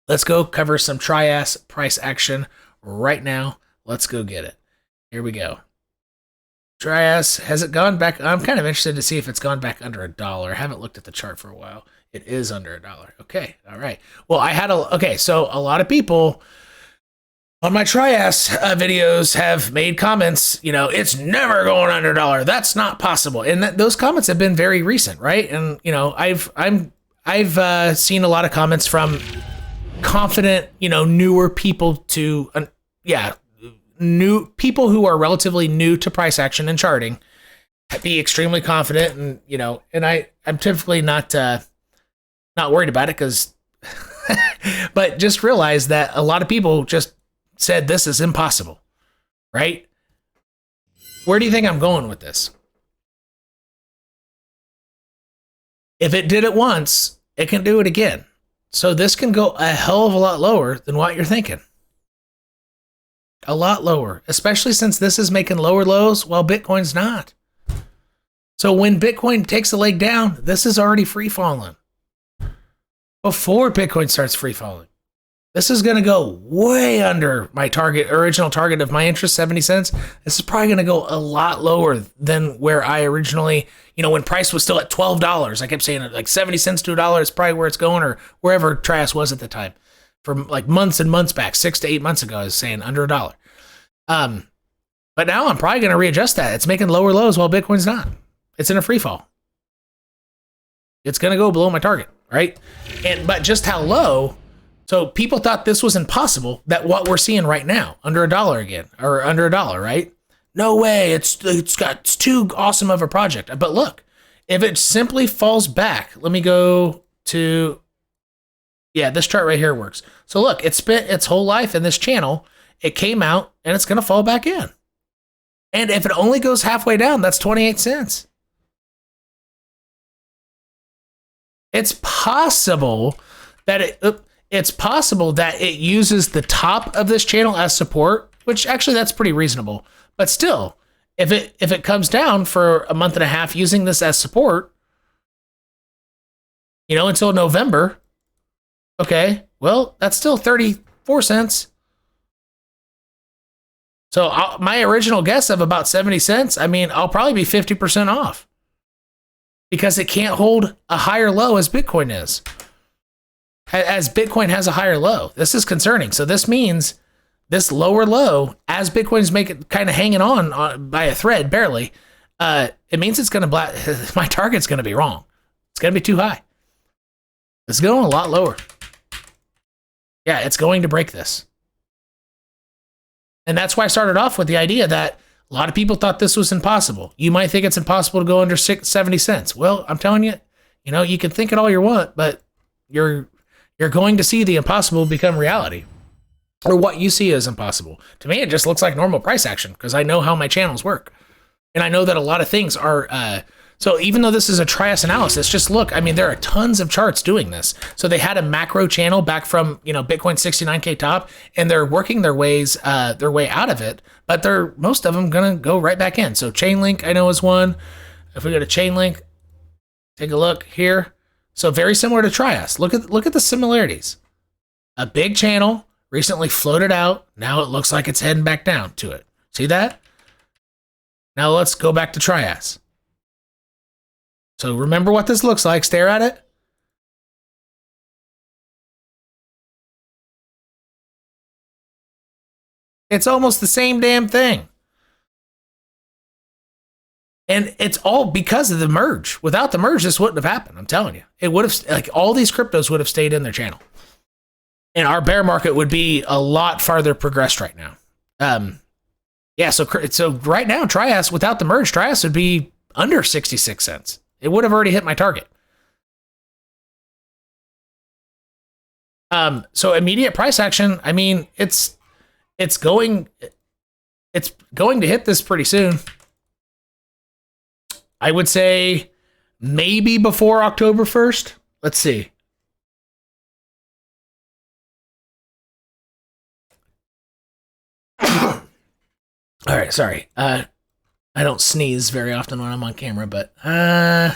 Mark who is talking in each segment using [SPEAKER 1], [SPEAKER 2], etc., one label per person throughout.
[SPEAKER 1] Let's go cover some TRIAS price action right now. Let's go get it. Here we go. TRIAS, has it gone back? I'm kind of interested to see if it's gone back under $1. I haven't looked at the chart for a while. It is under $1. Okay, all right. Well, so a lot of people on my TRIAS videos have made comments, it's never going under $1. That's not possible. And those comments have been very recent, right? And, I've seen a lot of comments from confident, newer people to, new people who are relatively new to price action and charting, be extremely confident, and I'm typically not worried about it because, but just realize that a lot of people just said this is impossible, right? Where do you think I'm going with this? If it did it once, it can do it again. So this can go a hell of a lot lower than what you're thinking. A lot lower, especially since this is making lower lows while Bitcoin's not. So when Bitcoin takes a leg down, this is already free falling. Before Bitcoin starts free falling, this is going to go way under my original target of my interest, 70 cents. This is probably going to go a lot lower than where I originally, when price was still at $12. I kept saying like 70 cents to $1 is probably where it's going, or wherever TRIAS was at the time. From like months and months back, 6 to 8 months ago, I was saying under $1. But now I'm probably going to readjust that. It's making lower lows while Bitcoin's not. It's in a free fall. It's going to go below my target, right? But just how low? So people thought this was impossible, that what we're seeing right now, under $1 again, or under $1, right? No way, it's too awesome of a project. But look, if it simply falls back, let me go to, this chart right here works. So look, it spent its whole life in this channel, it came out, and it's gonna fall back in. And if it only goes halfway down, that's 28 cents. It's possible that it uses the top of this channel as support, which actually that's pretty reasonable. But still, if it comes down for a month and a half using this as support, until November, okay, well, that's still 34 cents. So my original guess of about 70 cents, I'll probably be 50% off because it can't hold a higher low as Bitcoin is. As Bitcoin has a higher low. This is concerning. So this means this lower low, as Bitcoin's kind of hanging on by a thread, barely, it means it's going to, my target's going to be wrong. It's going to be too high. It's going a lot lower. Yeah, it's going to break this. And that's why I started off with the idea that a lot of people thought this was impossible. You might think it's impossible to go under 70 cents. Well, I'm telling you, you can think it all you want, but you're going to see the impossible become reality, or what you see as impossible. To me, it just looks like normal price action because I know how my channels work. And I know that a lot of things are, so even though this is a TRIAS analysis, just look, there are tons of charts doing this. So they had a macro channel back from, Bitcoin 69K top, and they're working their way out of it, but most of them going to go right back in. So Chainlink, I know, is one. If we go to Chainlink, take a look here. So very similar to TRIAS. Look at the similarities. A big channel recently floated out. Now it looks like it's heading back down to it. See that? Now let's go back to TRIAS. So remember what this looks like. Stare at it. It's almost the same damn thing. And it's all because of the merge. Without the merge, this wouldn't have happened. I'm telling you. It would have, all these cryptos would have stayed in their channel. And our bear market would be a lot farther progressed right now. So right now, TRIAS, without the merge, TRIAS would be under 66 cents. It would have already hit my target. So immediate price action, it's going to hit this pretty soon. I would say maybe before October 1st. Let's see. All right, sorry. I don't sneeze very often when I'm on camera, but that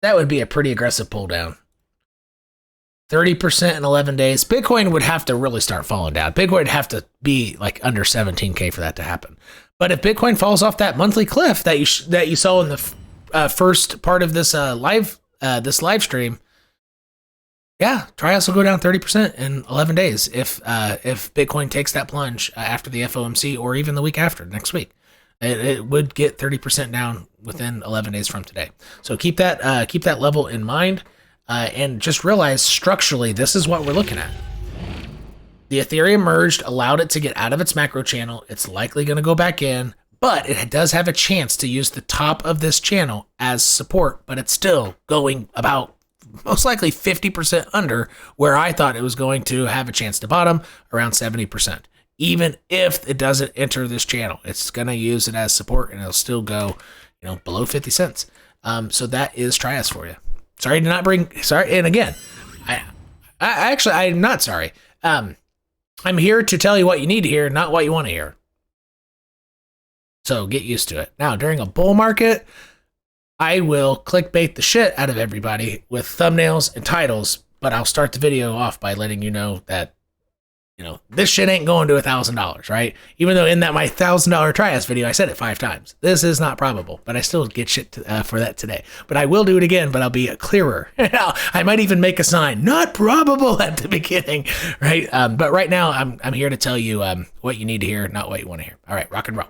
[SPEAKER 1] would be a pretty aggressive pull down. 30% in 11 days. Bitcoin would have to really start falling down. Bitcoin would have to be like under 17K for that to happen. But if Bitcoin falls off that monthly cliff that you saw in the first part of this live stream, yeah, Trias will go down 30% in 11 days if Bitcoin takes that plunge after the FOMC or even the week after, next week. It would get 30% down within 11 days from today. So keep that level in mind, and just realize structurally this is what we're looking at. The Ethereum merged allowed it to get out of its macro channel. It's likely going to go back in, but it does have a chance to use the top of this channel as support, but it's still going about most likely 50% under where I thought it was going to have a chance to bottom, around 70%. Even if it doesn't enter this channel, it's going to use it as support and it'll still go, below 50 cents. So that is Trias for you. Sorry. And again, I'm not sorry. I'm here to tell you what you need to hear, not what you want to hear. So get used to it. Now, during a bull market, I will clickbait the shit out of everybody with thumbnails and titles, but I'll start the video off by letting you know that, this shit ain't going to $1,000, right? Even though in that my $1,000 Trias video, I said it 5 times. This is not probable, but I still get shit for that today. But I will do it again, but I'll be clearer. I might even make a sign, not probable at the beginning, right? But right now, I'm here to tell you what you need to hear, not what you want to hear. All right, rock and roll.